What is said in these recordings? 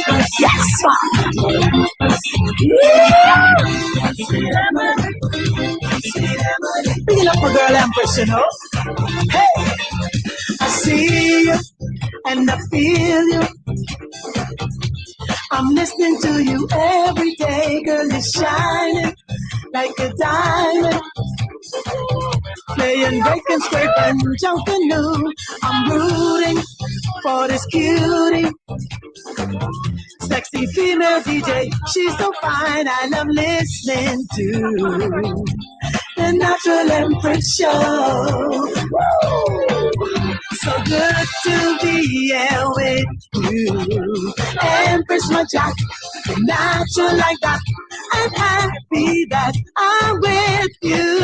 Yes! Picking up my girl Empress, you know. Hey, I see you and I feel you. I'm listening to you every day, girl. You're shining like a diamond. Playing, breaking, scraping, jumping new. I'm rooting for this cutie. Sexy female DJ, she's so fine. I love listening to the Natural Empress Show. Woo! So good to be here with you. Empress, my jack, natural like that. I'm happy that I'm with you.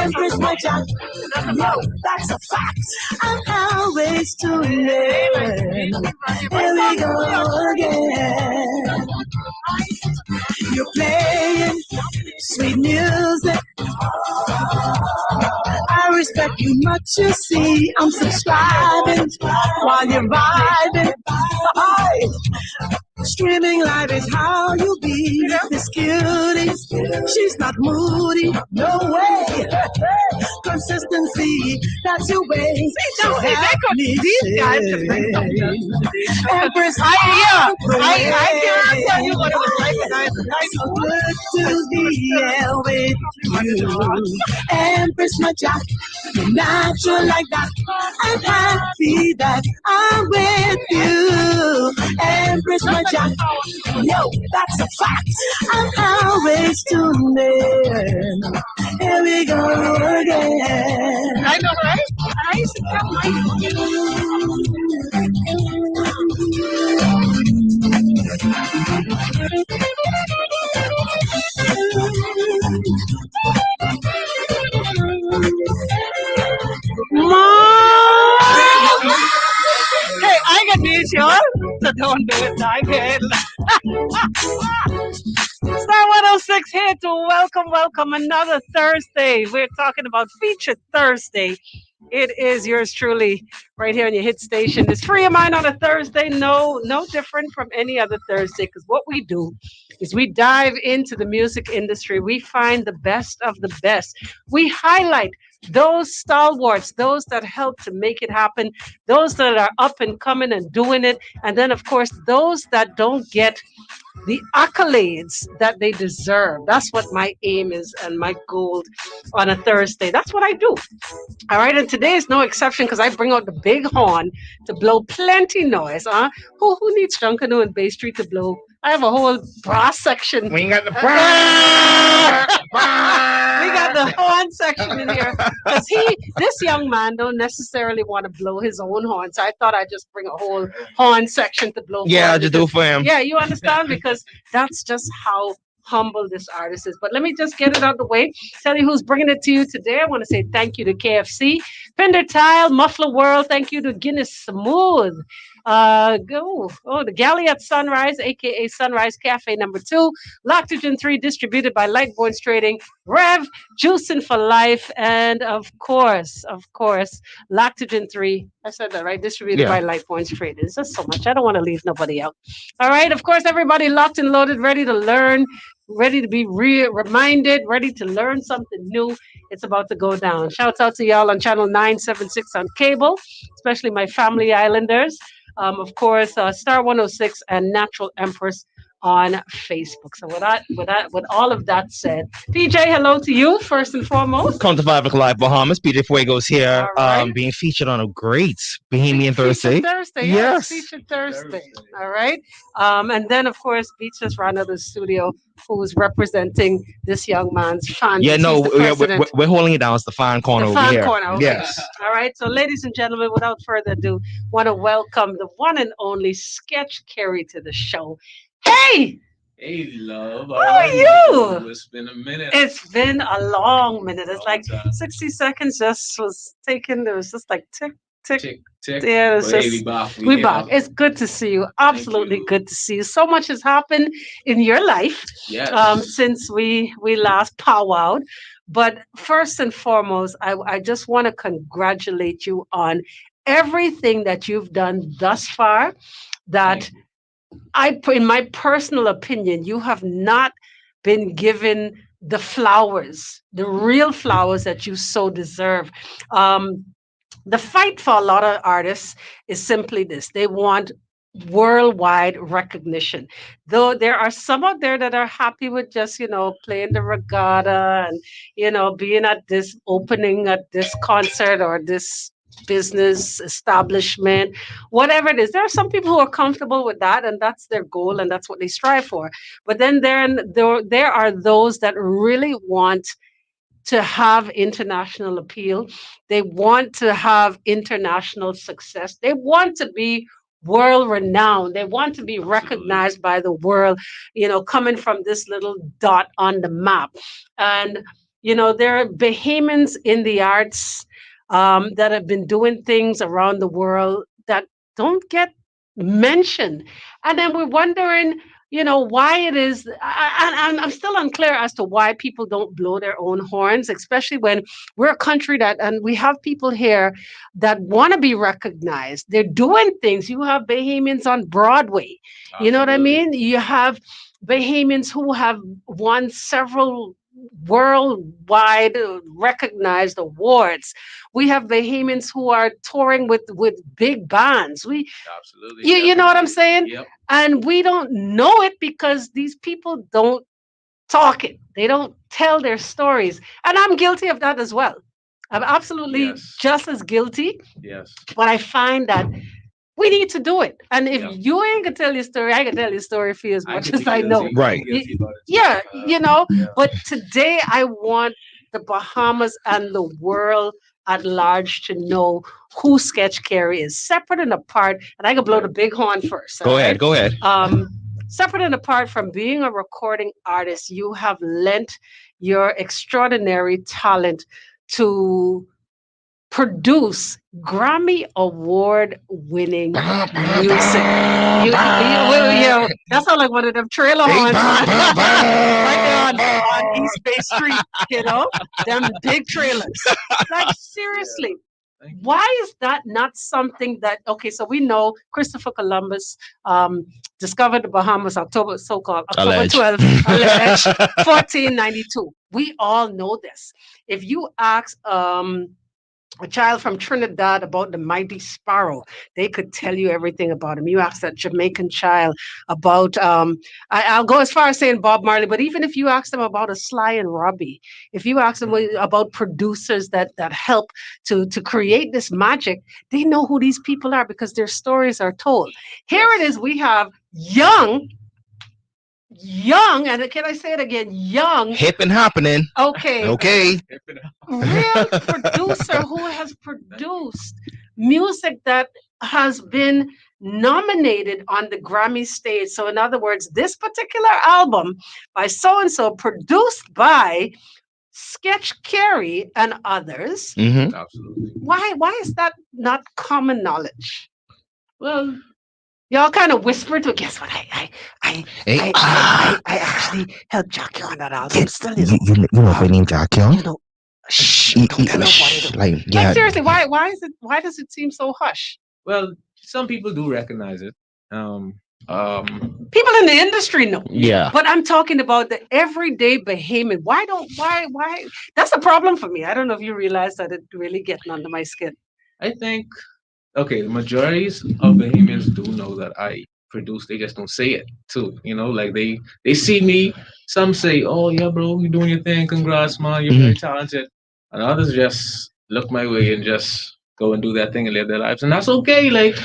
Empress, my jack, no, that's a fact. I'm always tuning in. Here we go again. You're playing sweet music. I respect you much, you see. I'm subscribing while you're vibing. Hi. Streaming live is how you be. This cutie, she's not moody. No way. Consistency, that's your way. So help me say, Empress, I cannot tell you what it was like, and I so good to be here with you. Empress, my jack, you're natural like that. I'm happy that I'm with you. Empress, my jack, yo, that's a fact. I'm always tuned in. Here we go again. I know, right? I used to tell hey, I got news, y'all. So don't do it again. Star 106 here to welcome another Thursday. We're talking about Feature Thursday. It is yours truly right here on your hit station. It's Free of Mind on a Thursday. No different from any other Thursday, because what we do is we dive into the music industry. We find the best of the best. We highlight those stalwarts, those that help to make it happen, those that are up and coming and doing it. And then, of course, those that don't get the accolades that they deserve. That's what my aim is and my goal on a Thursday. That's what I do. All right, and today is no exception because I bring out the big horn to blow plenty noise. Who needs Duncanu and Bay Street to blow? I have a whole brass section. We got the we got the horn section in here because this young man don't necessarily want to blow his own horn. So I thought I'd just bring a whole horn section to blow. Yeah, I'll just do it for him. Yeah, you understand, because that's just how humble this artist is. But let me just get it out of the way. Tell you who's bringing it to you today. I want to say thank you to KFC, Fender Tile, Muffler World. Thank you to Guinness Smooth. The Galley at Sunrise, aka Sunrise Cafe #2, Lactogen 3, distributed by Lightborns Trading, Rev, Juicing for Life, and of course, Lactogen 3. I said that right, distributed by Lightborns Trading. It's just so much. I don't want to leave nobody out. All right, of course, everybody locked and loaded, ready to learn, ready to be reminded, ready to learn something new. It's about to go down. Shouts out to y'all on channel 976 on cable, especially my family islanders. Of course, Star 106 and Natural Empress on Facebook. So with all of that said, PJ, hello to you first and foremost. Come to 5 o'clock live Bahamas. PJ Fuego's here, right. being featured on a great Bahamian Thursday. Yes, Featured Thursday. All right. And then of course, Beaches ran out of the studio, who's representing this young man's fan. Yeah, no, we're holding it down. It's the fan corner over here. Okay. Yes. All right. So, ladies and gentlemen, without further ado, want to welcome the one and only Sketch Carey to the show. Hey! Hey, love. How are you? It's been a minute. It's been a long minute. It's like 60 seconds just was taken. There was just like tick, tick. Yeah, it's just, we back. It's good to see you. Absolutely good to see you. So much has happened in your life since we last powwowed. But first and foremost, I just want to congratulate you on everything that you've done thus far. That in my personal opinion, you have not been given the flowers, the real flowers that you so deserve. Um, the fight for a lot of artists is simply this: they want worldwide recognition. Though there are some out there that are happy with just, playing the regatta and, being at this opening at this concert or this business establishment, whatever it is. There are some people who are comfortable with that, and that's their goal and that's what they strive for. But then there are those that really want to have international appeal. They want to have international success. They want to be world renowned. They want to be recognized by the world, coming from this little dot on the map. And, there are Bahamians in the arts that have been doing things around the world that don't get mentioned. And then we're wondering, why it is. I'm still unclear as to why people don't blow their own horns, especially when we're a country and we have people here that want to be recognized. They're doing things. You have Bahamians on Broadway. You know what I mean? You have Bahamians who have won several worldwide recognized awards. We have Bahamians who are touring with big bands. Absolutely. You know what I'm saying? Yep. And we don't know it because these people don't talk it. They don't tell their stories. And I'm guilty of that as well. I'm absolutely just as guilty. Yes. But I find that we need to do it. And if you ain't gonna tell your story, I can tell your story for you as much as I know. Right. Yeah, But today I want the Bahamas and the world at large to know who Sketch Carey is, separate and apart. And I can blow the big horn first. Go ahead. Separate and apart from being a recording artist, you have lent your extraordinary talent to produce Grammy Award winning music. That's all like one of them trailer horns right there on East Bay Street, them big trailers. Like, seriously. Why is that not something that, so we know Christopher Columbus discovered the Bahamas October 12th, 1492. We all know this. If you ask a child from Trinidad about the mighty sparrow, they could tell you everything about him. You ask that Jamaican child about, I'll go as far as saying Bob Marley, but even if you ask them about a Sly and Robbie, if you ask them about producers that help to create this magic, they know who these people are because their stories are told. Here it is, we have young, and can I say it again? Young. Hip and happening. Okay. Real producer who has produced music that has been nominated on the Grammy stage. So in other words, this particular album by so-and-so produced by Sketch Carey and others. Mm-hmm. Absolutely. Why is that not common knowledge? Well, y'all kind of whispered to guess what I actually helped Jackie on that album. Still, you know her name Jackie? Shh, don't tell nobody. Like seriously, why does it seem so hush? Well, some people do recognize it. People in the industry know. Yeah. But I'm talking about the everyday Bahamian. Why? That's a problem for me. I don't know if you realize that it's really getting under my skin. I think, the majorities of Bahamians do know that I produce. They just don't say it too. Like they see me. Some say, "Oh yeah, bro, you're doing your thing. Congrats, man. You're very talented." And others just look my way and just go and do their thing and live their lives, and that's okay. Like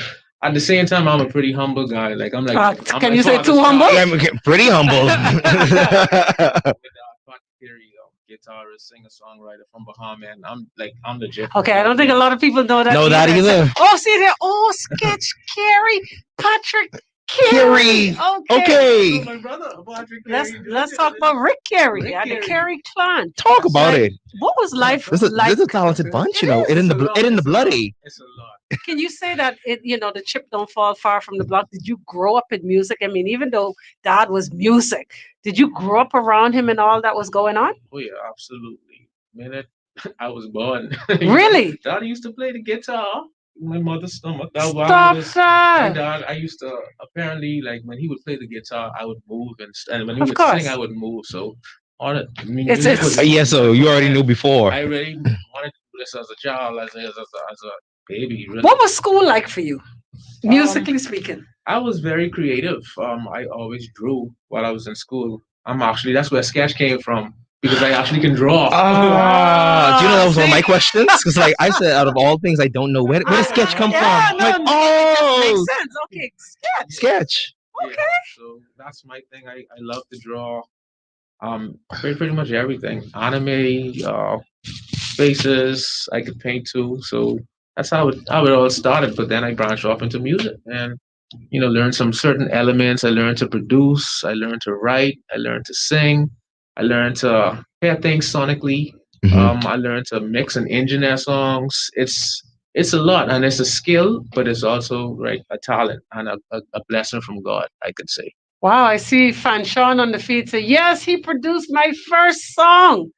at the same time, I'm a pretty humble guy. Like I'm like, can you say too humble? I'm pretty humble. Patrick Carey, guitarist, singer, songwriter from BAHA MEN. I'm legit. Okay, I don't think a lot of people know that. Either. Oh, see there. Oh, Sketch Carey, Patrick Carey. Okay. My brother, Patrick Carey. Let's talk about Rik Carey and the Carey clan. Talk about it. What was life like? This is a talented bunch, It in the bloody. It's a lot. Can you say that the chip don't fall far from the block? Did you grow up in music? I mean, even though Dad was music, did you grow up around him and all that was going on? Oh yeah, absolutely. Man, I was born. Really? Dad used to play the guitar. my mother's stomach. That while I Stop was my that. dad, I used to apparently like when he would play the guitar, I would move and when he Of would sing, course. I would move. So all the music It's was Yeah, so you already yeah. knew before. I really wanted to do this as a child, as a baby. Really. what was school like for you, Um, musically speaking? I was very creative. I always drew while I was in school. I'm actually that's where sketch came from because I actually can draw. Ah, do you know that was one of my See? questions? Because like I said, out of all things, I don't know where does sketch come from? Yeah, I'm like, no, makes oh, sense. Okay, sketch. sketch. Yeah, so that's my thing. I love to draw. Pretty much everything. Anime, faces. I could paint too. So that's how it all started. But then I branched off into music and learned some certain elements. I learned to produce. I learned to write. I learned to sing. I learned to hear things sonically. Hmm. I learned to mix and engineer songs. It's a lot and it's a skill, but it's also right a talent and a blessing from God, I could say. Wow, I see Fanshawn on the feed say, yes, he produced my first song.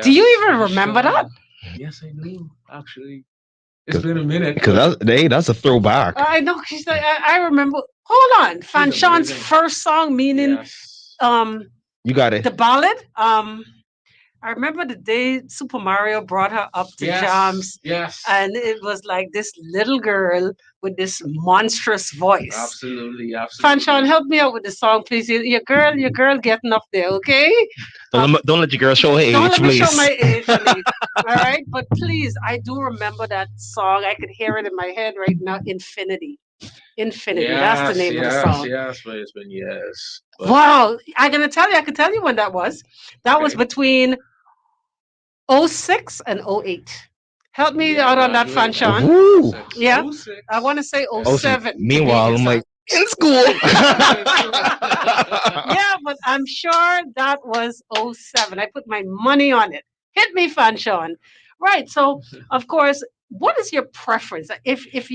Do you Yes, even for remember that? sure. Yes, I do. Actually, it's been a minute, Because but that's a throwback. I know. She's like, I remember. Hold on. he's Fanshawn's amazing. first song, meaning Yes. um You got it. the ballad. I remember the day Super Mario brought her up to jams, Yes. and it was like this little girl with this monstrous voice. Absolutely. Fanshawn, help me out with the song, please. Your girl getting up there, okay? Don't let your girl show her Don't age, let me show please. my age, honey. All right, but please, I do remember that song. I could hear it in my head right now. Infinity, Infinity. That's the name of the song. Yes, but it's been years. But Wow, I'm gonna tell you. I could tell you when that was. That was okay. between '06 and '08. Help me Yeah, out on that, graduated Fanshawn. Woo. 06. Yeah. 06. I want to say Yeah. Oh, so 07. to be meanwhile, I'm like exact. in school. Yeah, but I'm sure that was '07. I put my money on it. Hit me, Fanshawn. Right. So, of course, what is your preference? Okay. If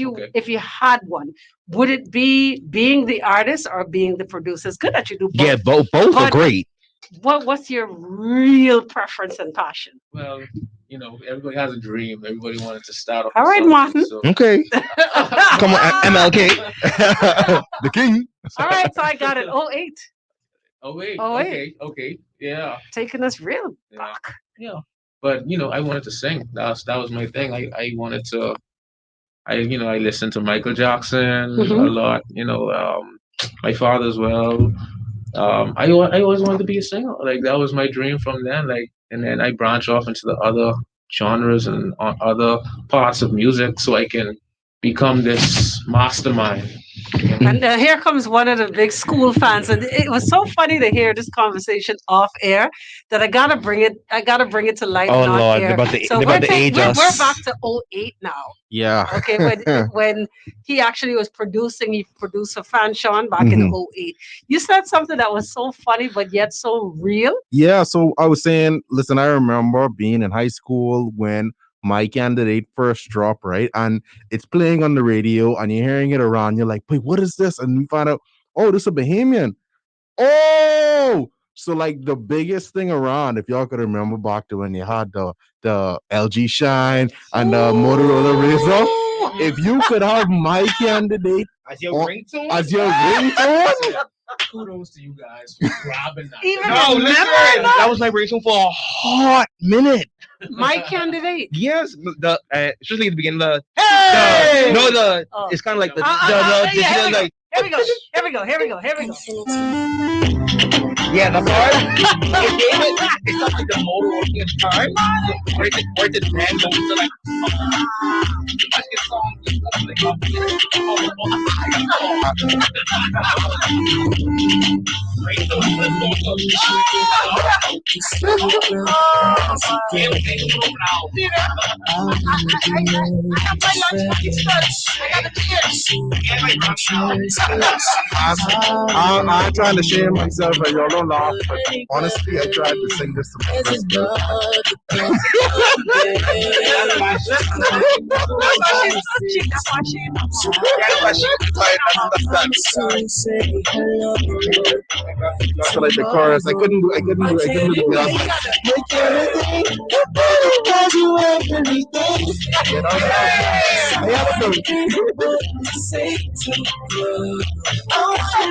you had one, would it be being the artist or being the producer? It's good that you do both. Yeah, both are But great. what's your real preference and passion? Well, everybody has a dream. Everybody wanted to start off All with right, something. Martin. So Okay, come on, MLK, the king. All right, so I got it. '08. Oh wait. '08. Okay. Yeah. Taking us real Yeah. back. Yeah. But I wanted to sing. That was my thing. I wanted to. I listened to Michael Jackson a Mhm. lot. My father as well. I always wanted to be a singer. Like that was my dream from then. Like, and then I branch off into the other genres and other parts of music so I can become this mastermind. And here comes one of the big school fans, and it was so funny to hear this conversation off air that I gotta bring it. I gotta bring it to light Oh and on Lord, air. So they're about to age we're us. back to '08 now. Yeah. Okay, when he actually was producing, he produced for Fanshawn back in Mhm. '08. You said something that was so funny, but yet so real. Yeah, so I was saying, listen, I remember being in high school when my candidate first dropped, right? And it's playing on the radio and you're hearing it around. You're like, wait, what is this? And we find out, oh, this is a Bahamian. Oh, so like the biggest thing around, if y'all could remember back to when you had the LG Shine and the Motorola Razr, if you could have my candidate As your on- ringtone? as your ringtone, Kudos to you guys for grabbing that. Even No, remember listen. that? That was my ringtone for a hot minute. My candidate. Yes, especially at the beginning. Hey! Oh. It's kind of like the yeah, here we go. like Here we go. Here we go. Here we go. Here we go. yeah, the part. It's not like the motor working at the time. Where the band goes to like. I get songs and stuff I'm trying to shame myself and y'all don't laugh. But honestly, I tried to sing this to my first girl. That's like the chorus. I couldn't do the girls. Cause you everything. Say to you.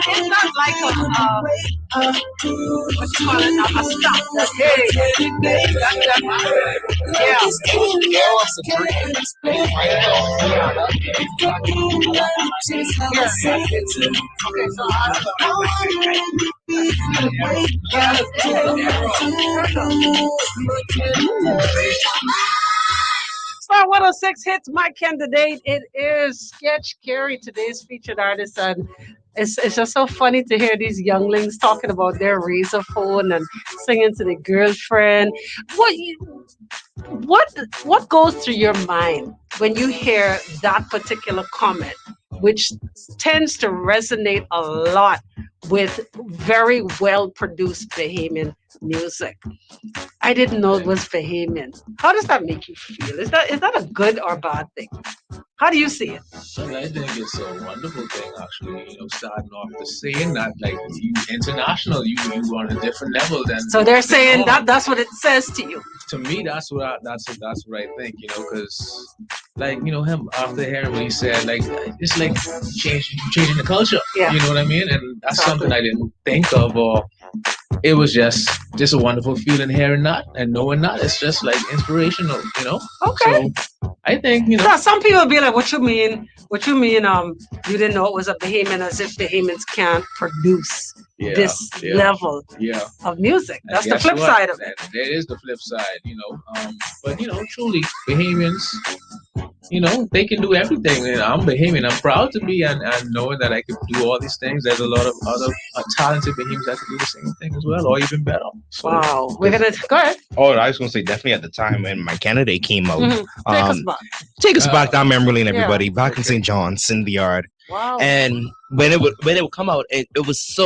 It's not like what you call it, a stop. Hey, yeah. Star 106 hits my candidate. It is Sketch Carey, today's featured artist, and it's just so funny to hear these younglings talking about their razor phone and singing to their girlfriend. What you, what what goes through your mind when you hear that particular comment, which tends to resonate a lot with very well produced Bahamian music? I didn't know it was Bahamian. How does that make you feel? Is that a good or bad thing? How do you see it? And I think it's a wonderful thing, actually. Starting off to saying that, like, you international, you on a different level than. So they're saying that's what it says to you. To me, that's what I think, because, like, him after hearing what he said, like, it's like changing the culture. Yeah. You know what I mean? And that's something I didn't think of, or it was just a wonderful feeling hearing that and knowing that. It's just like inspirational. Okay. So I think, Now, some people be like, "What you mean? What you mean? You didn't know it was a Bahamian, as if Bahamians can't produce this level of music." That's the flip side of it. That is the flip side. But truly, Bahamians, they can do everything. And I'm Bahamian. I'm proud to be, and knowing that I can do all these things. There's a lot of other talented Bahamians that can do the same thing as well, or even better. So, wow, we're gonna go ahead. Oh, I was gonna say definitely at the time when my candidate came out. Take us back. Take us back down memory lane, everybody. Back in St. John's in the yard. Wow. And when it would come out, it was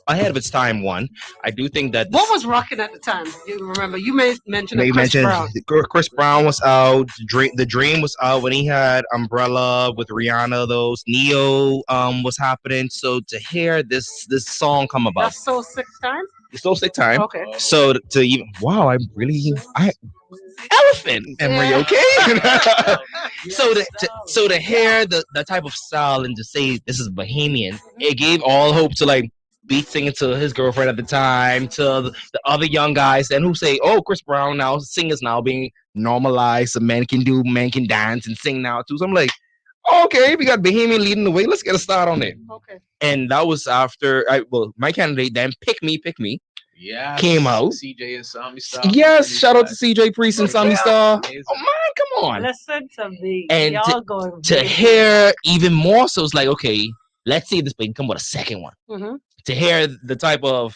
ahead of its time. One, I do think that What was rocking at the time? You remember? You mentioned Chris Brown. Chris Brown was out. The Dream was out when he had Umbrella with Rihanna. Those Neo was happening. So to hear this song come about, That's So Sick Time. it's so sick time. Okay. So to even elephant. Am I okay? so to hear the type of style and to say this is Bahamian, it gave all hope to like beat singing to his girlfriend at the time, to the other young guys, and who say, "Oh, Chris Brown now singers now being normalized, so men can dance and sing now too." So I'm like, okay, we got Bahamian leading the way. Let's get a start on it. Okay. And that was after my candidate then Pick Me Yeah, came out. CJ and Sammy Star. Yes, shout out to CJ Priest and Sammy Star. Amazing. Oh man, come on. Listen to me. And Y'all going to hear even more, so it's like, okay, let's see if this can come with a second one. Mhm. To hear the type of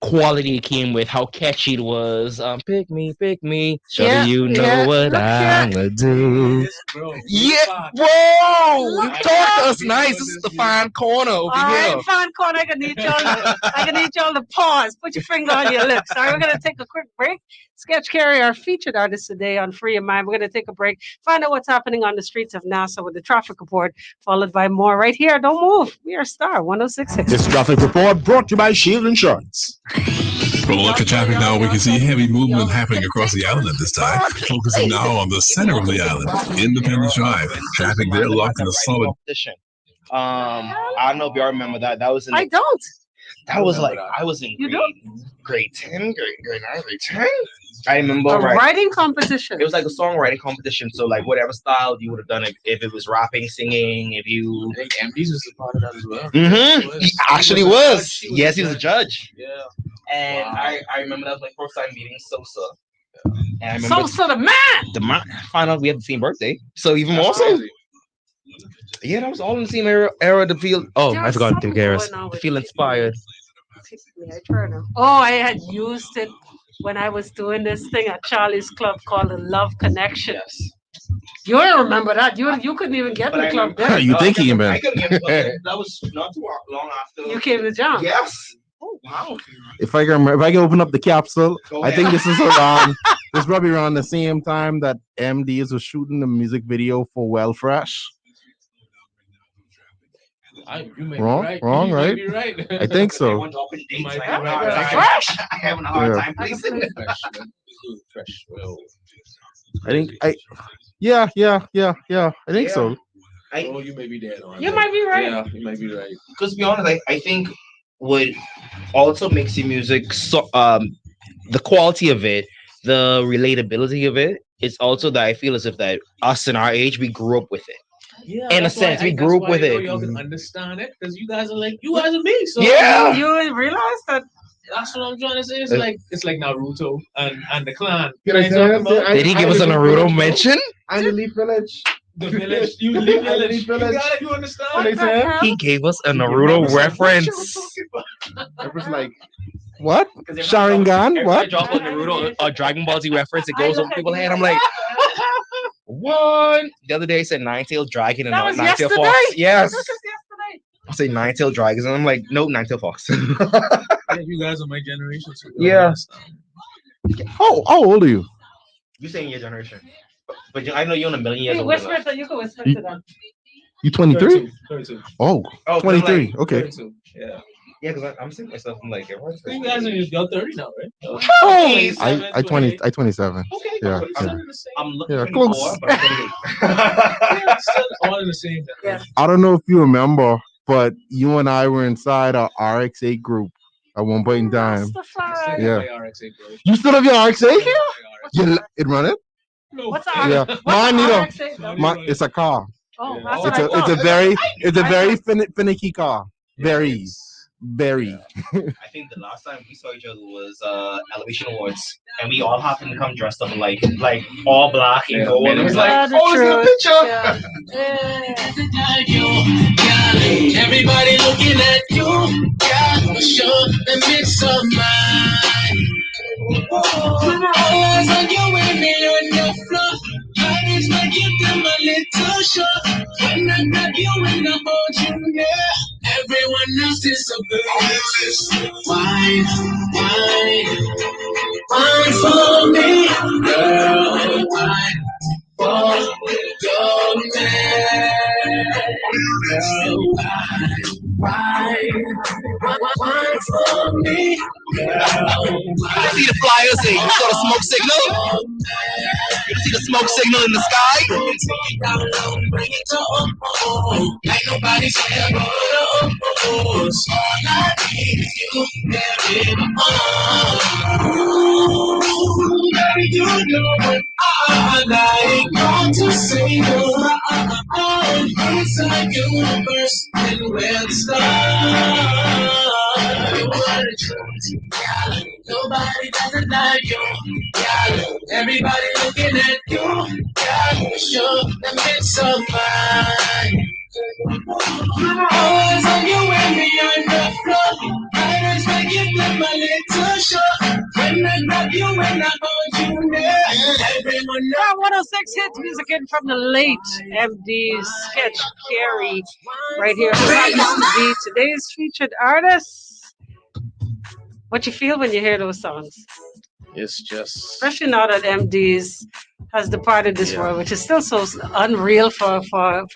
quality it came with, how catchy it was. Pick me. Sure, you know what I'm gonna do. Bro, Yeah, whoa! You talk to us nice. This is the fine corner over All here. right, fine corner. I can need y'all to pause. Put your finger on your lips. All right, we're gonna take a quick break. Sketch Carey, our featured artist today on Free Your Mind. We're gonna take a break, find out what's happening on the streets of Nassau with the traffic report, followed by more right here. Don't move. We are Star 106. This traffic report brought to you by Shield Insurance. From a look at traffic now, we can see heavy movement happening across the island at this time. Focusing now on the center of the island, Independence Drive. Traffic there locked in a solid. Competition. I don't know if y'all remember that. That was in. I don't. That was like I was in You grade 10, grade 9, grade 10. I remember A right. writing competition. It was like a songwriting competition. So like whatever style you would have done, if it was rapping, singing, if you. I think MD's was a part of that as well. Mm-hmm. He actually was. Yes, he was a judge. Yeah. And Wow. I remember that was my first time meeting Sosa. And I remember Sosa the man. Find out we had the same birthday. So even more so. Yeah, that was all in the same era to feel. Oh, There I was forgot something to Garris. going on To with feel Pick Me. inspired. Pick Me, I turn her. Oh, I had used it when I was doing this thing at Charlie's Club called the Love Connection. Yes. You don't remember that? You couldn't even get in the club then. You think he man? I couldn't get that was not too long after. You came to jam. Yes. Oh wow. If I can open up the capsule, I think this is around. This is probably around the same time that MDs was shooting the music video for Well Fresh. You may Wrong? be right. Wrong, You may right? be right. I think so. Everyone dropping You dates. might I be have a hard right. time. Fresh. I have a hard Yeah. time placing it. Fresh. Fresh. Well, I think yeah. I think Yeah. so. oh, you may be dead on. You that. might be right. Yeah, you might be right. Because to be honest, I think what also makes your music so the quality of it, the relatability of it, is also that I feel as if that us in our age we grew up with it. Yeah, In a that's why sense, we that's grew up why, with you know, it. y'all can understand it because you guys are like you guys are me. So Yeah. You realize that that's what I'm trying to say. It's Uh, like Naruto and the clan. Can I You know tell what I'm you? talking about? Did he give us a Naruto mention? I'm the Leaf Village. The village. You live I village. live You village. got it. You understand? what They the say? hell? He gave us a What Naruto you reference. talking about? It was like what? Because Sharingan? Every What? time I drop a Naruto or Dragon Ball Z reference, it goes over people's head. I'm like, what? The other day I said Nine-Tailed Dragon and That not was Nine-Tailed yesterday. Fox. Yes. This is yesterday. I say Nine-Tailed Dragon, and I'm like, no, Nine-Tailed Fox. Yeah, you guys are my generation. So you Yeah. understand. How old are you? You saying your generation, but I know you're on a million years Hey, older. whisper it. You can whisper You- to them. You 23? 32. Oh, Oh, 23. Okay. 32. Yeah. Yeah, because I'm seeing myself. I'm like, everyone's You guys are y'all 30 now, right? Oh, I 27. Okay. Yeah, We're still in the same. I'm looking Yeah, 24, close. but I'm 28. Yeah, still all in the same. Yeah. I don't know if you remember, but you and I were inside our RX8 group at one point in time. Rastafari. Yeah. My RX-8, bro. You still have your RX8? My You it run it? No. What's Yeah. What's Mine the neither. RX-8 though? It's a car. Oh, Yeah. that's Oh, what I thought. It's a I very thought- finicky car. Very. I think the last time we saw each other was Elevation Awards, and we all happened to come dressed up like all black and Yeah, gold. man, It was yeah. like, the oh, is there a truth. picture? Yeah. Everybody looking at you, yeah, for sure. The mix of mine. Always on you and me on the floor. I just might give them a little show. When I grab you and I hold you near, everyone else disappears. Wine, wine for me, girl. Wine for your man. Girl, wine for me, girl. You see the flyers? Hey, you saw the smoke signal? You see the smoke signal in the sky? Bring it to ain't nobody said all I need is you, baby. You know what I like. Want to say it's a universe and where to start. You are the truth. Yeah. Nobody doesn't like you. Yeah. Everybody looking at you. Yeah. Sure, the mix of mine. Always on you and me on the floor. I just make you flip my little short. When I grab you and I hold you near. Everyone knows. 106 hits music in from the late MD Sketch Carey right here. Happens to be today's featured artist. What you feel when you hear those songs? It's just Especially now that MD's has departed this Yeah. world, which is still so unreal for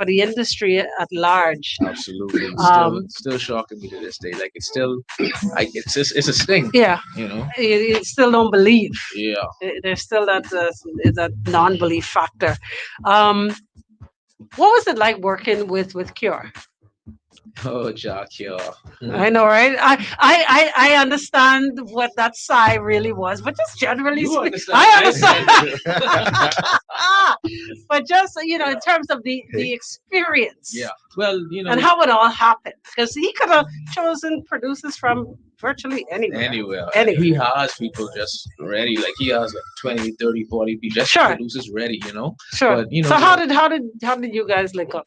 the industry at large. absolutely Um, still shocking me to this day. Like it's still, it's a sting. Yeah, You know. you still don't believe. Yeah. There's still that non-belief factor. What was it like working with Cure? Oh, Jack. Yeah. I know, right? I understand what that sigh really was, but just generally You speaking, understand. I understand. But just in terms of the experience, Yeah. Well, you know. and how it all happened, because he could have chosen producers from virtually anywhere. Anywhere. Anywhere. He has people just ready. Like he has like 20, 30, 40 people just Sure. producers ready, you know. Sure. But, you know, so how did you guys link up?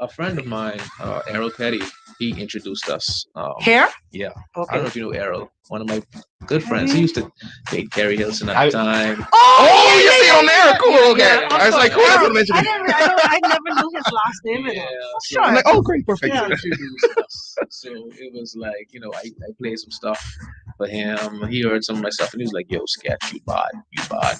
A friend of mine, Errol Petty, he introduced us. Here? Yeah. I Okay. don't know if you know Errol, one of my good friends. He used to date Carrie Hilson at the time. Oh, you see it on there? Cool, okay. Yeah, I was like, cool, Errol. that's mentioned. I never knew his last name. Yeah, Sure. I'm like, oh, great, perfect. Yeah. He introduced us. So it was like, I played some stuff for him. He heard some of my stuff and he was like, yo, Sketch, you bad.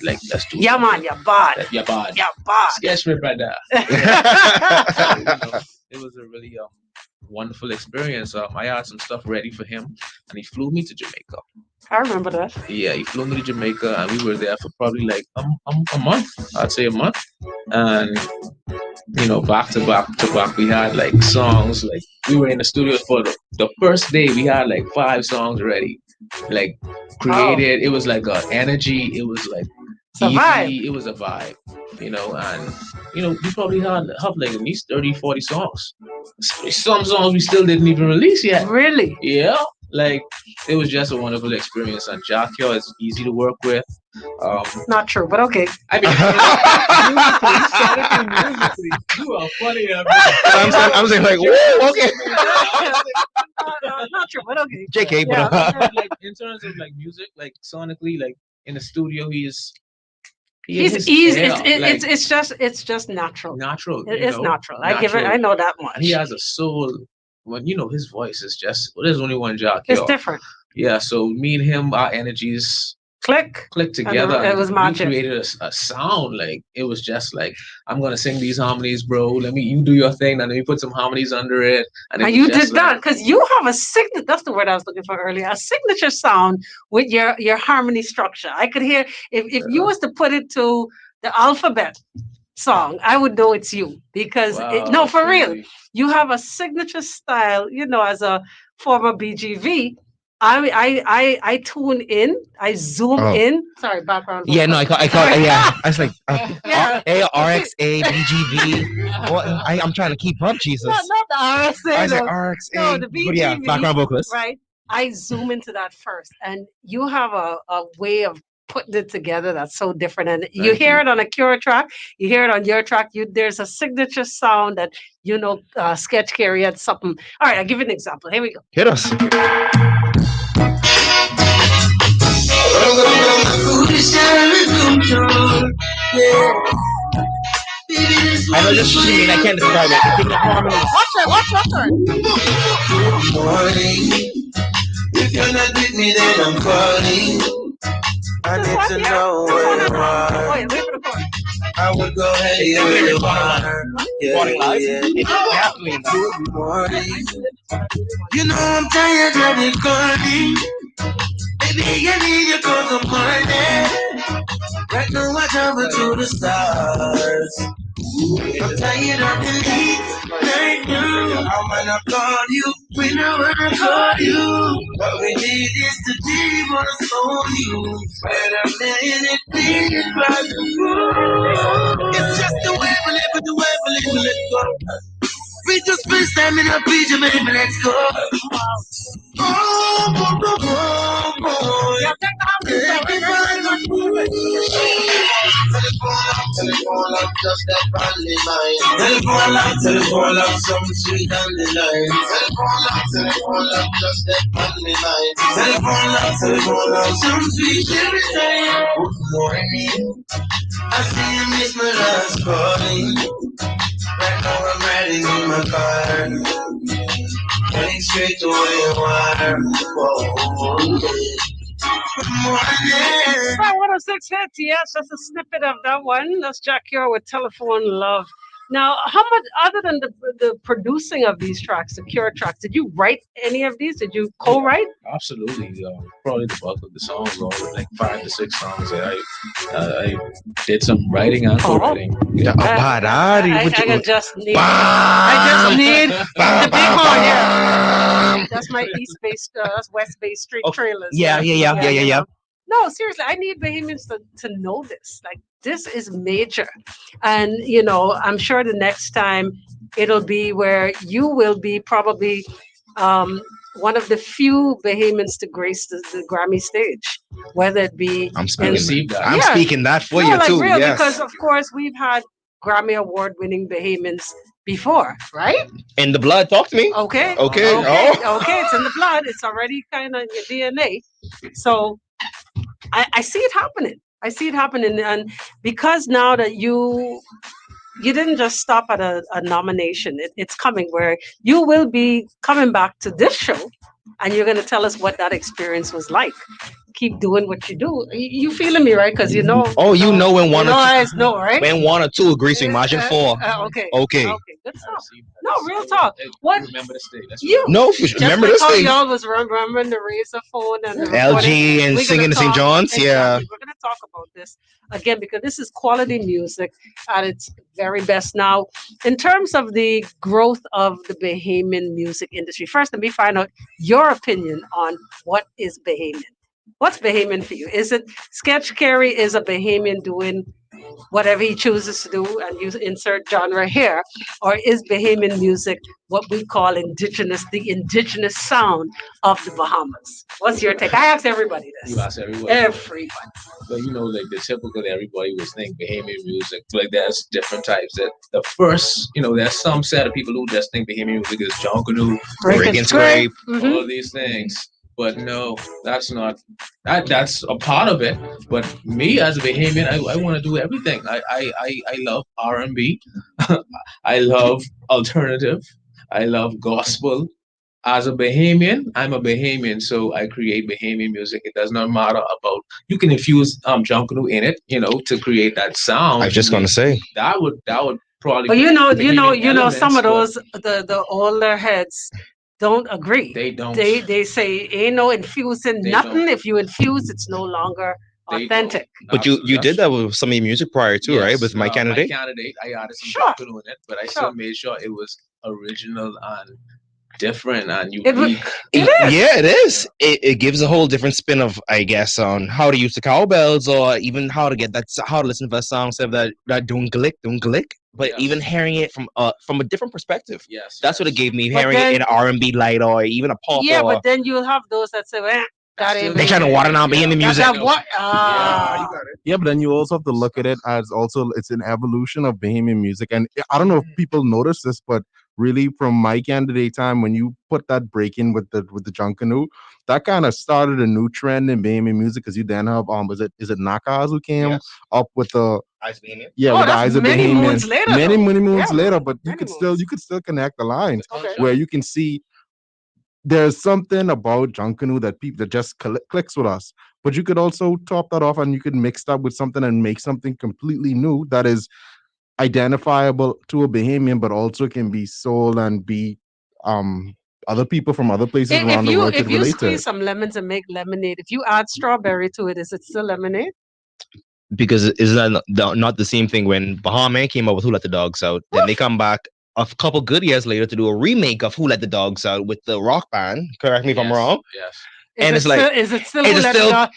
Like, let's do Yeah, man, you're bad. Yeah, bad. You're bad. Sketch me, brother. You know, it was a really wonderful experience. I had some stuff ready for him, and he flew me to Jamaica. I remember that. Yeah, he flew me to Jamaica, and we were there for probably like a month. I'd say a month, and back to back to back, we had like songs. Like we were in the studio for the first day. We had like 5 songs ready, like created. It was like a energy. It was like It's a vibe. easy. It was a vibe, and we probably have like at least 30, 40 songs. Some songs we still didn't even release yet. Really? Yeah, like it was just a wonderful experience. And Jackie is easy to work with. Not true, but okay. I mean, musically, you are funny. I'm saying like, whoa, okay. Not true, but okay. JK, Yeah. but Like in terms of like music, like sonically, like in the studio, He's easy. It's just natural. natural. It is natural. natural. I know that much. He has a soul. When his voice is just. Well, there's only one Jackie. It's different. Yeah, so me and him, our energies Click. together. It was we magic. created a sound. Like it was just like, I'm gonna sing these harmonies, bro. You do your thing, and let me put some harmonies under it. And And you did that because you have a signature. That's the word I was looking for earlier. A signature sound with your harmony structure. I could hear if you was to put it to the alphabet song, I would know it's you because no, for real, you have a signature style. As a former BGV. I tune in, I zoom in. Sorry, background. yeah, no, I call it, yeah. I was like, Yeah. RXA, BGV. What? I'm trying to keep up, Jesus. Not the RSA. I said though. RXA. No, the but yeah, BGV, background vocalist. right? I zoom into that first, and you have a way of putting it together that's so different. And you hear it on a Cure track, you hear it on your track. There's a signature sound that Sketch Carey had something. All right, I'll give you an example. Here we go. Hit us. I know this is me, and I can't describe it. Watch it. Morning. If you're not with me, then I'm calling. I need to know where you are. Wait for the chorus. I would go anywhere you are. Yeah. Good morning. You know I'm tired of it calling. Baby, I need you 'cause I'm morning. Right now I travel to the stars. I'm tired of the late night news. I wanna call you when I wanna call you. What we need is to deep on a soul you. Better than it being right through. It's just the way we live, the way we live, let's go. We just spend time in a pigeon, baby, let's go. Telephone up, just that friendly line. Telephone up, some sweet on the line. Telephone up, just that friendly line. Telephone up, some sweet every time. Good morning. I see you miss my last calling. Right now I'm riding in my car. Heading straight to where you are. Good morning. 106 hits, yes, that's a snippet of that one. That's Jack Ure with Telephone Love. Now, how much, other than the producing of these tracks, the Cure tracks, did you write any of these? Did you co-write? Absolutely. Probably the bulk of the songs, all like 5 to 6 songs. I did some writing and co-writing. Yeah, I just need the big horn, yeah. That's my east-based, that's west-based street trailers. Yeah. No, seriously, I need Bahamians to know this. Like, this is major. And, I'm sure the next time it'll be where you will be probably one of the few Bahamians to grace the Grammy stage, whether it be... I'm speaking that for you, like too. Real, Yes. Because, of course, we've had Grammy Award winning Bahamians before, right? In the blood, talk to me. Okay. Okay. Okay, it's in the blood. It's already kind of in your DNA. So I see it happening. And because now that you didn't just stop at a nomination, it's coming where you will be coming back to this show and you're going to tell us what that experience was like. keep doing what you do. You feeling me, right? Because Oh, you know when one or two, I know, right? when one or two agree. So imagine four. Okay, Okay. okay, good stuff. No, real talk. Hey, What remember this day. Let's you? No, Just remember like this how thing. y'all was remembering the Razor phone and the recording. LG and We're gonna singing the St. talk John's. Yeah. exactly. We're gonna talk about this again because this is quality music at its very best. Now, in terms of the growth of the Bahamian music industry, first let me find out your opinion on what is Bahamian. What's Bahamian for you? Is it Sketch Carey is a Bahamian doing whatever he chooses to do and you insert genre here? Or is Bahamian music what we call indigenous, the indigenous sound of the Bahamas? What's your take? I ask everybody You this. ask everybody. Everybody. But like the typical everybody was think Bahamian music. Like there's different types. That the first, there's some set of people who just think Bahamian music is Jonkanu, Break and scrape. all of these things. But no, that's not that's a part of it. But me as a Bahamian, I want to do everything. I love R&B. I love alternative. I love gospel. As a Bahamian, I'm a Bahamian, so I create Bahamian music. It does not matter about you can infuse Junkanu in it, to create that sound. I was just gonna say. That would probably. But Bahamian some of elements, those the older heads don't agree. They don't. They say ain't no infusing They nothing. don't. If you infuse, it's no longer They authentic. But you did that with some of your music prior too, right? With my candidate. My candidate, I added some Sure. Junkanu in it, but I Sure. still made sure it was original and different and It was- unique. It is. Yeah, it is. It gives a whole different spin of, I guess, on how to use the cowbells or even how to get how to listen to a song instead of that doing glick. But Yes. even hearing it from a different perspective. Yes, That's what it gave me. But Hearing then- it in R&B light or even a pop. Yeah, or, but then you'll have those that say, that ain't they trying to water down Bahamian That's music. not what. Yeah, you got it. Yeah, but then you also have to look at it as also it's an evolution of Bahamian music. And I don't know if people notice this, but really from my candidate time, when you put that break in with the Junkanu, that kind of started a new trend in Bahamian music because you then have is it Nakas who came Yes. up with the Eyes Bahamian. yeah, Oh, with the that's eyes of many Bahamian. moons later, Many though. moons Yeah, later, but many you could still connect the lines Okay. where you can see there's something about Junkanu that people that just clicks with us. But you could also top that off and you could mix that with something and make something completely new that is identifiable to a Bahamian, but also can be sold and be other people from other places around the world could if you relate to squeeze it. some lemons and make lemonade, if you add strawberry to it, is it still lemonade? Because is that not the same thing when Baha Men came up with Who Let the Dogs Out? Then they come back a couple good years later to do a remake of Who Let the Dogs Out with the rock band. Correct me if I'm Yes, wrong. Yes. And it's like, is it still is it Who Let the still- Dog-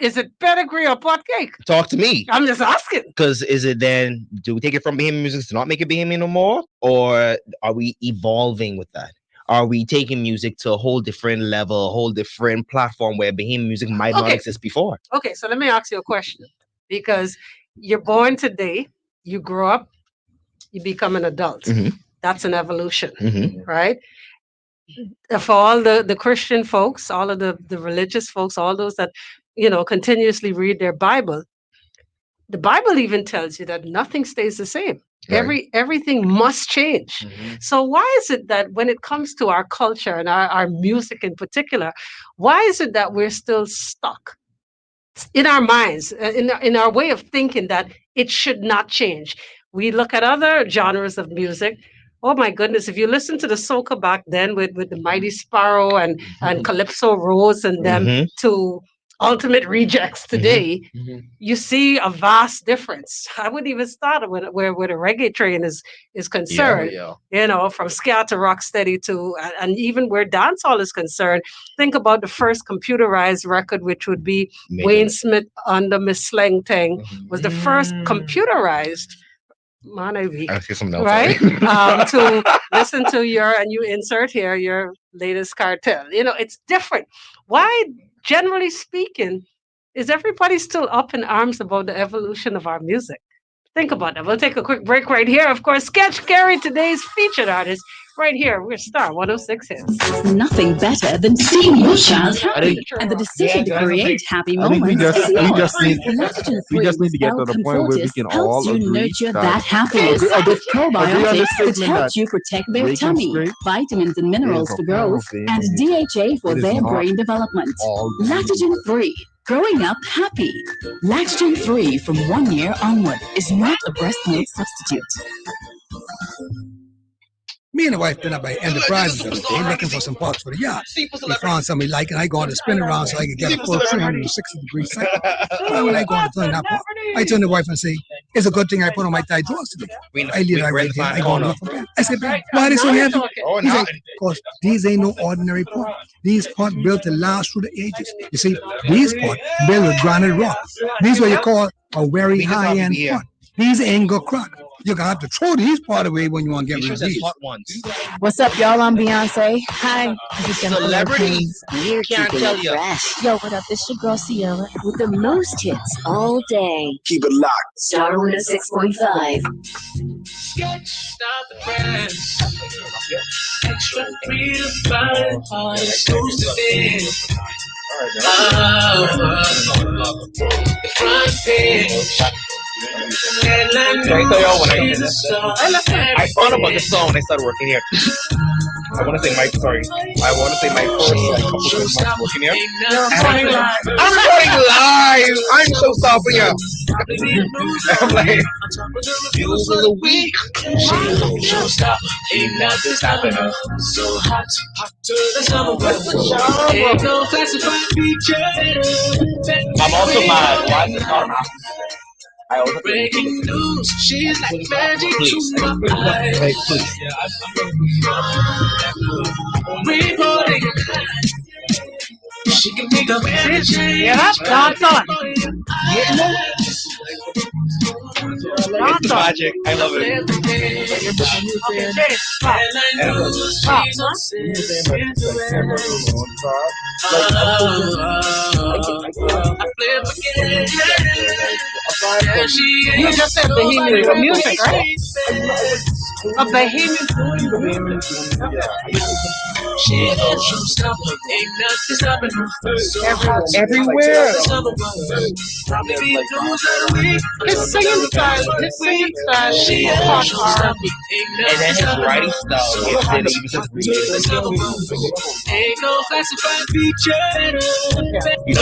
is it pedigree or pot cake? Talk to me. I'm just asking. Because is it then, do we take it from Bahamian music to not make it Bahamian no more? Or are we evolving with that? Are we taking music to a whole different level, a whole different platform where Bahamian music might not Okay. exist before? Okay, so let me ask you a question. Because you're born today, you grow up, you become an adult. Mhm. That's an evolution, Mm-hmm. right? For all the Christian folks, all of the religious folks, all those that, continuously read their Bible, the Bible even tells you that nothing stays the same. Right. Everything must change. So why is it that when it comes to our culture and our music in particular, why is it that we're still stuck in our minds, in our way of thinking that it should not change? We look at other genres of music. Oh my goodness, if you listen to the soca back then with the Mighty Sparrow and Calypso Rose and them Mhm. to Ultimate Rejects today, Mhm. you see a vast difference. I wouldn't even start where the reggae train is concerned. Yeah. From ska to rock steady to and even where dancehall is concerned. Think about the first computerized record, which would be Wayne Smith under Miss Slang Tang, was the first computerized. I see something else. Right? Sorry. To listen to and you insert here your latest cartel. It's different. Why, generally speaking, is everybody still up in arms about the evolution of our music? Think about that. We'll take a quick break right here. Of course, Sketch Carey, today's featured artist, Right here, we're Star 106 Hits. Nothing better than seeing your child happy, and the decision to create happy I think we moments just is we yours. just need Lactogen we 3 just need with to get to the point where we L-Comfortis can helps all you agree nurture that that happiness with agree on probiotics this that statement helps that you protect their raking tummy, straight vitamins and minerals is for a form growth, of being and behaving. DHA for It is their not brain development. all Lactogen 3. Growing up happy. Lactogen 3 from 1 year onward is not a breast milk substitute. Me and the wife been up by Enterprises the other day looking for some parts for the yacht. We found something we like, and I go on to spin around so I could get a full 360-degree cycle. Well, when I go on to turn that part, I turn to the wife and say, "It's a good thing I put on my tight drawers today." I leave that right there. I go and look for that. I said, "Babe, why are they so heavy?" He's like, "Because these ain't no ordinary pot. These pot built to last through the ages. You see, these pot built with granite rock. These what you call a very high-end pot. These ain't gonna crack. You're gonna have to throw these part away when you want to get rid of these." Hot ones. What's up, y'all? I'm Beyonce. Hi. This is Jennifer Celebrities Lopez. We're can't keeping tell it you. fresh. Yo, what up? This your girl Sierra with the most hits all day. Keep it locked. Star 106.5. Stop the press. Extra real fun. Supposed to be. The front page. Can I tell y'all when I found about this song when I started working here. I want to say my first couple of months working here. I'm recording live. I'm so sorry for you. I'm like, news of the week. She'll stop. Ain't nothing stopping her. So hot. The summer weather. Ain't no classified feature. I'm also mad. Why is it not happening? I also Breaking news, she's like magic to my eyes. Hey, please. Reporting, she can make a man change. Yeah, that's on. It's magic. I love it. Okay, Chase, stop. You just said Bahamian music, right? A Bahamian. She don't stop, ain't nothing stopping her. Everywhere. His singing style, She hot stop, And then his writing style, he was just ain't no classified feature. I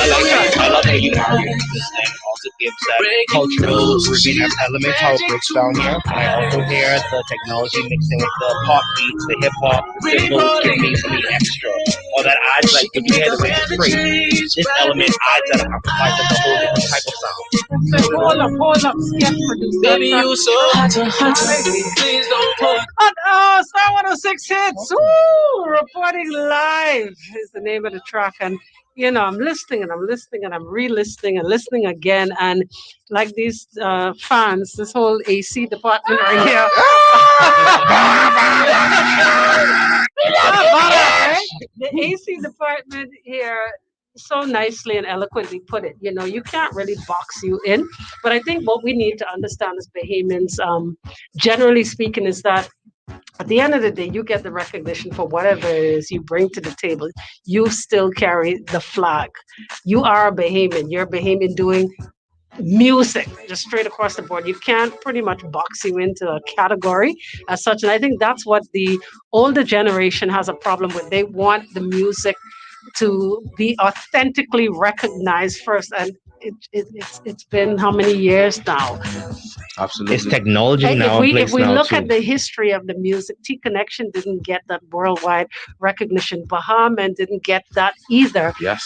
love that you have this thing also gives that cultural Caribbean element, how it breaks down here. And I also hear the technology mixing with the pop beats, the hip hop, cymbals, give me something extra. Or that adds, like, if you hear the way it's straight, this element adds that amplifies like a whole different type of sound. Hold up, sketch producer. Baby, you so hot, please don't put. Star 106 Hits. Woo! Reporting live is the name of the track. And, you know, I'm listening and I'm listening and I'm re-listening and listening again. And like these fans, this whole AC department right here. The AC department here so nicely and eloquently put it. You know, you can't really box you in. But I think what we need to understand as Bahamians, generally speaking, is that at the end of the day, you get the recognition for whatever it is you bring to the table. You still carry the flag. You are a Bahamian. You're a Bahamian doing music, just straight across the board. You can't pretty much box you into a category as such. And I think that's what the older generation has a problem with. They want the music to be authentically recognized first. And it's been how many years now? Absolutely. It's technology now. If we look too. at the history of the music, T Connection didn't get that worldwide recognition. BAHA MEN didn't get that either. Yes.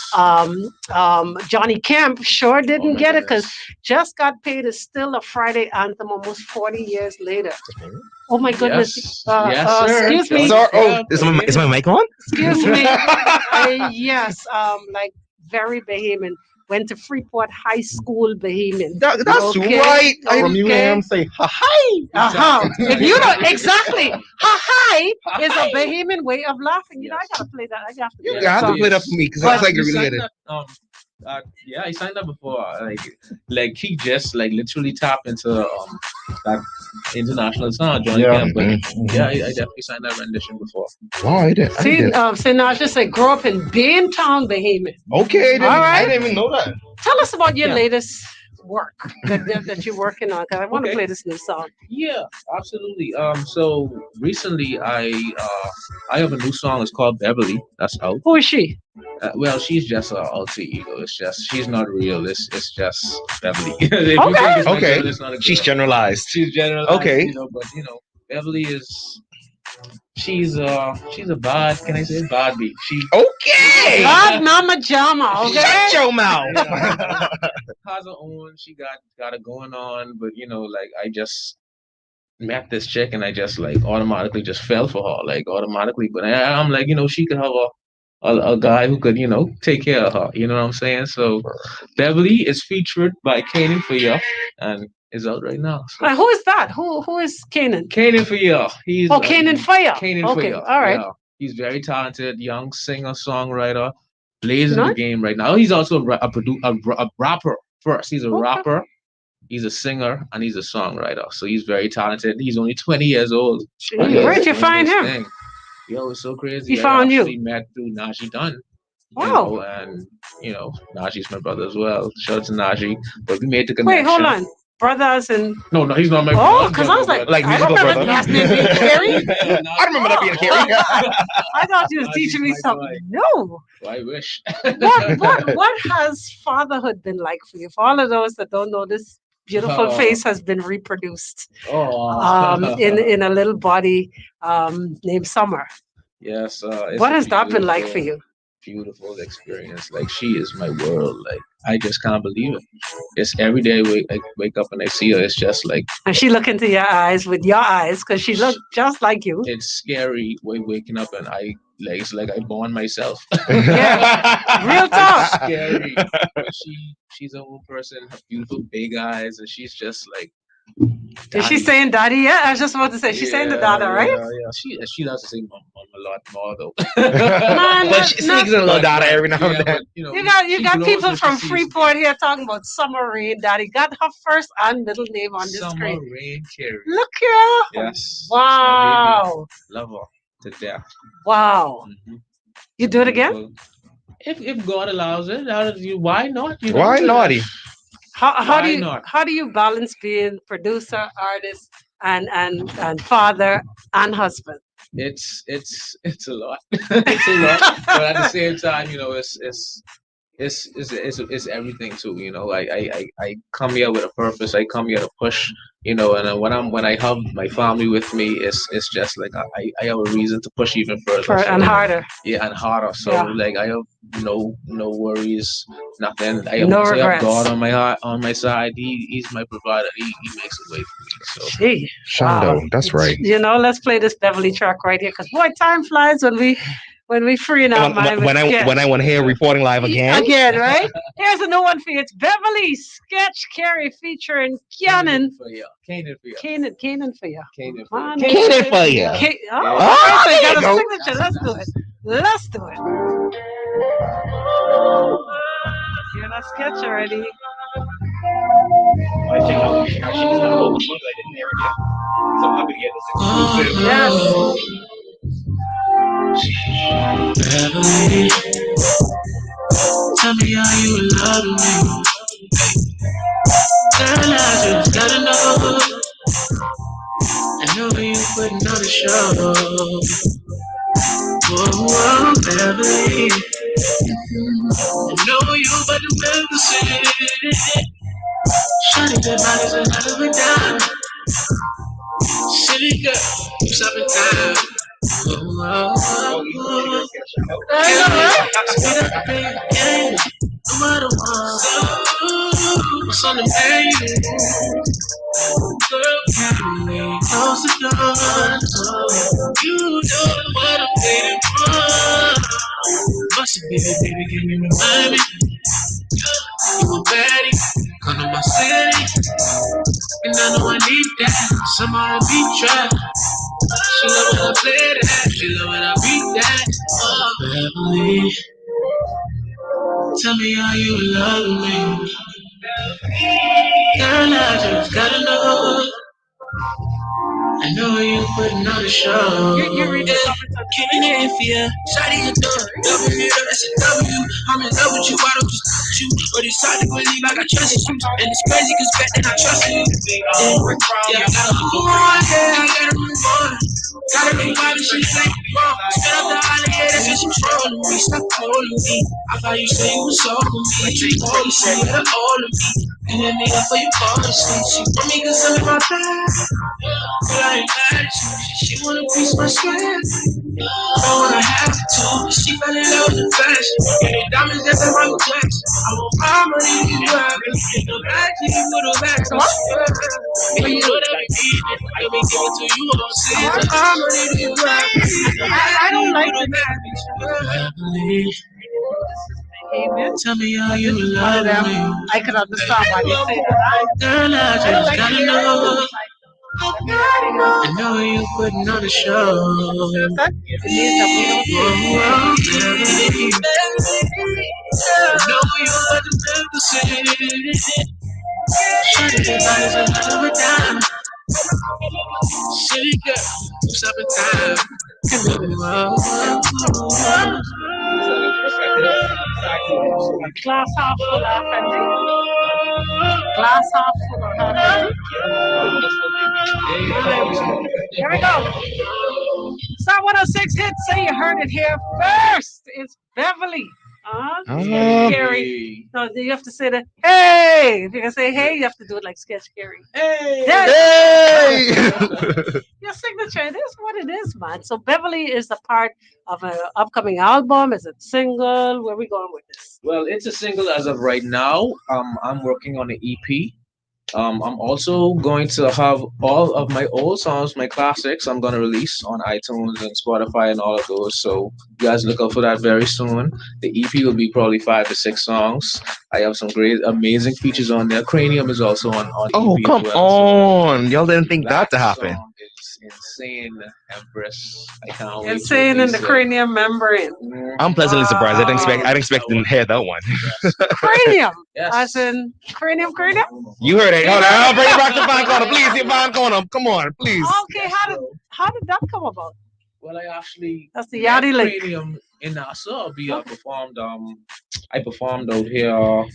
Johnny Kemp sure didn't get it because Just Got Paid is still a Friday anthem almost 40 years later. Oh my goodness. Yes, sir. Excuse me. Sorry, is my mic on? Excuse me. Yes, like very Bahamian. Went to Freeport High School, Bahamian. That's Okay. right. From you Okay. him say hi. If you know exactly, hi is a Bahamian way of laughing. You know, I gotta play that. I got to. You have to play that for me because But that's like you really get it. Yeah, I signed up before. Like he just like literally tapped into that international sound, Johnny Yeah. Kemp. But yeah, I definitely signed that rendition before. Wow, I did. I See, did. Sinatra said, grow up in Baintown, Bahamian. Okay, All I right. didn't even know that. Tell us about your Yeah. latest work that you're working on. 'Cause I want to Okay. play this new song. Yeah, absolutely. So recently I have a new song. It's called Beverly. That's out. Who is she? Well, she's just an alter ego. It's just she's not real. It's just Beverly. If you Okay. think it's not Okay. girl, it's not a girl. She's generalized. She's generalized. Okay. But Beverly is she's a bad. Can I say bad bee? She Okay. God Mama Jama, okay? Shut your mouth. has her own. She got it going on, but like I just met this chick and I just like automatically just fell for her, like automatically. But I'm like, she could have a guy who could, take care of her. You know what I'm saying? So Beverly is featured by Kanan for you and is out right now. So. Who is that? Who is Kanan? Kanan for you. He's Kanan Fire. Kanan for Okay, you. all right. Yeah. He's very talented, young singer songwriter, blazing Nice. the game right now. He's also a rapper first. He's a Okay. rapper. He's a singer and he's a songwriter. So he's very talented. He's only 20 years old. And he's Where'd you doing find this him? thing. Yo, it's so crazy. He found you. actually met through Najee Dunn. Wow. And Najee's my brother as well. Shout out to Najee. But we made the Wait, connection. hold on. Brothers and No, he's not my oh, brother. because I was like, Like I don't musical remember brother? his last name being Carey. I remember that being a Carey. I thought you was Najee's teaching me my something. boy. No. I wish. What has fatherhood been like for you? For all of those that don't know, this beautiful Oh. face has been reproduced Oh. in a little body named Summer. Yes. What has that been like for you? Beautiful experience. Like she is my world. Like I just can't believe it. It's every day I wake up and I see her. It's just like And she look into your eyes with your eyes because she looked just like you. it's scary waking up and it's like I born myself. Yeah. Real It's talk. scary. But she's her own person, her beautiful big eyes, and she's just like Is she saying daddy yet? I was just about to say, she's saying the dada, right? Yeah. She does say mom a lot more though. Man, But she sneaks in a little data every now and then. but, You got she people blows when from she sees Freeport here talking about Summer Rain Daddy. Got her first and middle name on this Summer screen. Rain Carey. Look here. Yes. Wow. Love her to death. Wow. Mhm. You do it again? Beautiful. If God allows it, why not? Why naughty? How Why do you not? how do you balance being producer, artist, and father and husband? It's a lot. It's a lot. But at the same time, it's everything too. I come here with a purpose. I come here to push. And then when I have my family with me, it's just like I have a reason to push even further. And harder. Yeah, and harder. So Yeah. like I have no worries, nothing. I No have regrets. God on my side. He's my provider. He makes a way for me. So Gee. Shondo, that's right. Let's play this Beverly track right here because boy, time flies when we free in our mind. When I want to hear reporting live again. Again, right? Here's a new one for you. It's Beverly Sketch Carey featuring Kanan. for you, Kanan for you, Kanan for you. Kanan Come on, Kanan for you. Oh, Oh, okay, so you there got a you signature. Let's do it. Let's do it. You're not sketch already. Yes. Beverly, tell me how you love me. Girl, I just gotta know. I know you putting on the show. Whoa, Beverly, I know you about to remember city. Shawty, good bodies another way down. City girl, you stop it down. Whoa. Speed up the game, no matter what. What's on the menu? Girl, carry me close the door. You know what I'm waiting for. Bust it, baby, give me remind me. You a baddie, come to my city, and I know I need that. Some R&B track. She love when I play that. She love when I beat that. Oh, Beverly, Tell me how you love me. Girl, I just gotta know. I know you putting on a show. You read the Yeah, comments on killing it for you. Shawty, you do it. Double it up, that's a W. I'm in love with you, why don't you stop with you? But it's hard to believe I got trust in you. And it's crazy cause back then I trusted you. Yeah, I gotta move on, yeah, I gotta move on. Gotta be wild and shit like wrong. Spit up the holiday, that's what you trolling me. Stop calling me. I thought you said you was all of me. You told me, say you're all of me. You hit me up for your call and shit. She want me cause I'm in my bag. But I ain't mad at you. She wanna piece my sweat. I wanna have it too. She fell in love with the fashion. Yeah, the diamonds that's in Michael Jackson. I want my money to you happy. Ain't no magic with a back. So if you know that we need it, I may give it to you all season. My money to you happy. I don't like the Tell me how you one of love them. me. I can understand why they say that. Girl, I just gotta know. I know you putting on a show. It means that we don't Whoa, Beverly. I know you want the medicine. Shut it, eyes are never down. City girl, who's up in time? glass half full of Fendi. Glass half full of Fendi. Here we go. Star 106 hit. Say you heard it here first. It's Beverly. Carey. No, you have to say that. Hey, if you're gonna say hey, you have to do it like Sketch Carey. Hey! Your signature. It is what it is, man. So Beverly is a part of an upcoming album. Is it single? Where are we going with this? Well, it's a single as of right now. I'm working on an EP. I'm also going to have all of my old songs, my classics, I'm going to release on iTunes and Spotify and all of those. So you guys look out for that very soon. The EP will be probably 5 to 6 songs. I have some great, amazing features on there. Cranium is also on Oh, EP come as well. on. Y'all didn't think that to That happen. song is insane, Empress. I can't wait to Insane in release the it. cranium membrane. I'm pleasantly surprised. I didn't expect to hear that one. Cranium. Yes. As in cranium. You heard it. Hold on. I'll bring it back to Fine Corner. Please, your Fine Corner. Come on, please. Okay, how did that come about? Well, I actually That's the met Yachty link. Cranium in Nassau. I performed out here. I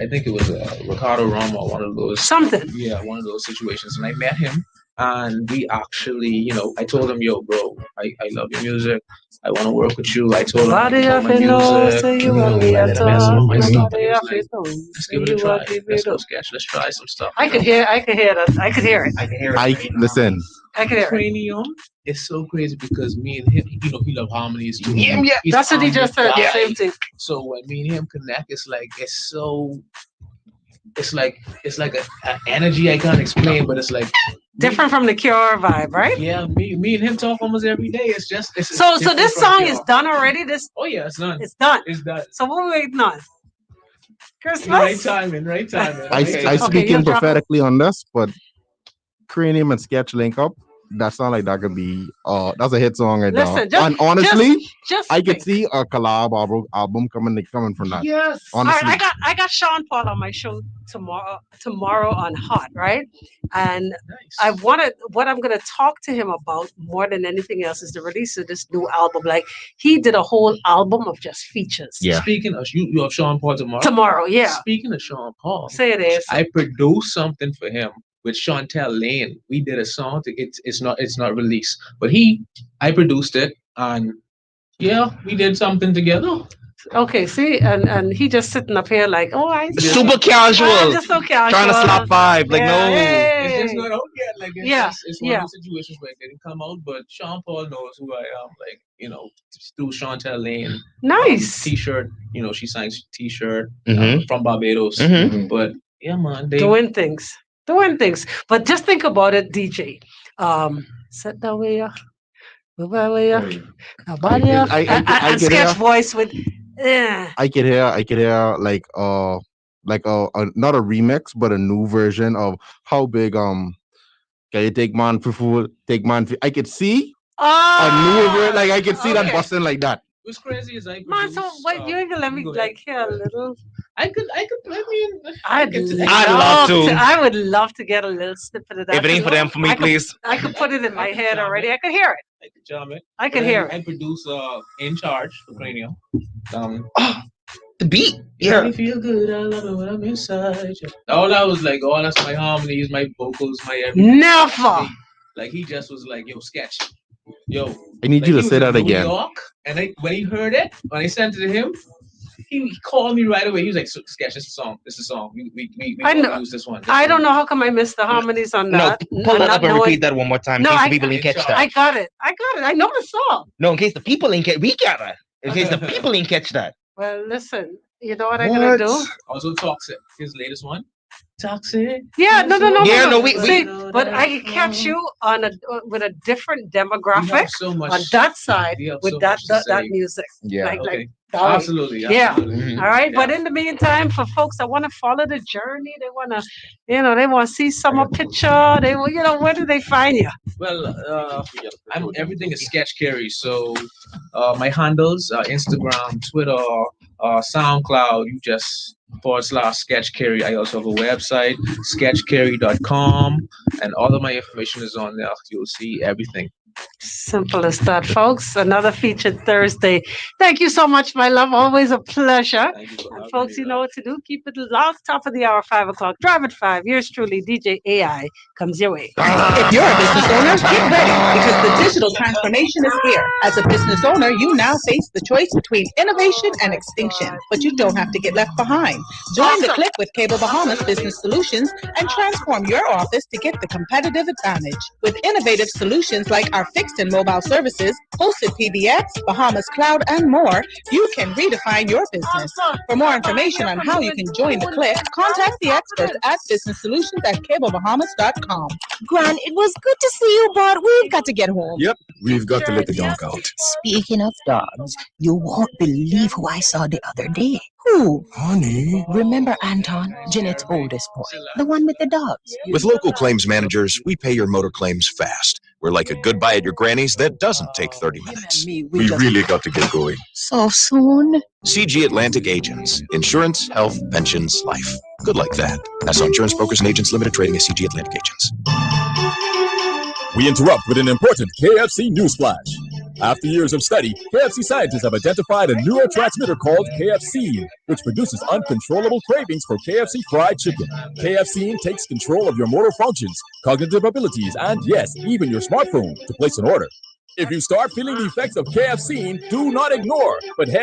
think it was Ricardo Roma, one of those. Something. Yeah, one of those situations. And I met him, and we actually, I told him, yo, bro, I love your music. I want to work with you. I told him Body about of my it knows music. say you want me at Some of my stuff. Body And of he was it like, knows let's say give it a you try. want me Let's go at sketch. Let's try some stuff. I could hear that. I could hear it. Listen. I could hear it. Cranium is so crazy because me and him, he love harmonies too. Yeah. He's That's what he just said. harmony The guy. same thing. So when me and him connect, it's like a energy I can't explain, but it's like Different from the Cure vibe, right? yeah, me and him talk almost every day. It's So different this from song Cure. is done already. Oh yeah, it's done. It's done. It's done. So what are we waiting on? Right Christmas. timing. I Okay, speak you'll in drop it. prophetically on this, but Cranium and Sketch link up. That sound like that could be that's a hit song right now. Listen, just And honestly, just I could think. see a collab album coming from that. Yes. All right, Honestly. I got Sean Paul on my show tomorrow on Hot, right? And Nice. what I'm gonna talk to him about more than anything else is the release of this new album. Like he did a whole album of just features. Yeah. Speaking of you have Sean Paul tomorrow. Tomorrow, yeah. Speaking of Sean Paul, Say it is. I produced something for him with Chantel Lane. We did a song. It's not released, but I produced it, and yeah, we did something together. Okay, see, and he just sitting up here like, oh, I Super casual. just so casual. Trying to slap vibe. Like, no. It's just not out yet. Like it's one yeah. of those situations where it didn't come out, but Sean Paul knows who I am. Like through Chantel Lane. Nice. T-shirt. She signs T-shirt Mhm. from Barbados. Mhm. But yeah, man, doing things. But just think about it, DJ. Set that way up. Move that way up. Nobody up. I And could sketch hear- voice with I could hear like not a remix, but a new version of how big can you take man for fool, take man for I could see a new like I could see that Okay. busting like that. What's crazy is I Man, so produce. what you ain't gonna let me go ahead. like hear a little? I could. I mean, I'd get to- I'd love to. I would love to get a little snippet of that. If it ain't for them, for me, please. I could put it in my head already. I could hear it. I could jam it. I could But hear I it. produce In Charge for Cranium. The beat. Yeah. Yeah. Me feel good. I love it when I'm inside you. All that was like, all that's my harmonies, my vocals, my everything. Never. Like he just was like, yo, sketch. Yo. I need Like, you to he say was in that New again. York, and when he heard it, when I sent it to him, he called me right away. He was like, sketch, this is a song. This is a song. We I know. gonna use this one. I don't know how come I missed the harmonies on No, that. pull that not up and knowing- repeat that one more time in No, case I- the people didn't catch I that. got it. I know the song. No, in case the people didn't catch, we got it. In case the people didn't catch that. Well, listen. You know what I'm gonna do? Also, Toxic, his latest one. Toxic. Yeah, no. Yeah, no, we- See, but I can catch you on with a different We demographic have so much. on that side we have with so that much to that say. music. Yeah. Like Okay. Dolly. Absolutely. Yeah. Absolutely. All right, but Yeah. in the meantime, for folks that want to follow the journey, they want to, they want to see some more picture. They, where do they find you? Well, everything is Sketch Carey. So my handles are Instagram, Twitter, SoundCloud. You just /Sketch Carey. I also have a website, sketchcarey.com, and all of my information is on there. You'll see everything. Simple as that, folks. Another featured Thursday. Thank you so much, my love. Always a pleasure. Thank you for And having folks, me, you know what to do. Keep it locked. Top of the hour, 5 o'clock. Drive at 5. Yours truly, DJ AI, comes your way. If you're a business owner, get ready because the digital transformation is here. As a business owner, you now face the choice between innovation and extinction, but you don't have to get left behind. Join the click with Cable Bahamas Business Solutions and transform your office to get the competitive advantage. With innovative solutions like our fixed and mobile services, hosted PBX, Bahamas Cloud, and more, you can redefine your business. For more information on how you can join the click, contact the experts at businesssolutions@cablebahamas.com. Gran, it was good to see you, but we've got to get home. Yep, we've got to let the dog out. Speaking of dogs, you won't believe who I saw the other day. Who? Honey. Remember Anton, Jeanette's oldest boy, the one with the dogs? With local claims managers, we pay your motor claims fast. We're like a goodbye at your granny's that doesn't take 30 minutes. We really got to get going. So soon? CG Atlantic Agents. Insurance, health, pensions, life. Good like that. Nassau Insurance Brokers and Agents Limited, trading as CG Atlantic Agents. We interrupt with an important KFC newsflash. After years of study, KFC scientists have identified a neurotransmitter called KFC, which produces uncontrollable cravings for KFC fried chicken. KFC takes control of your motor functions, cognitive abilities, and yes, even your smartphone to place an order. If you start feeling the effects of KFC, do not ignore, but head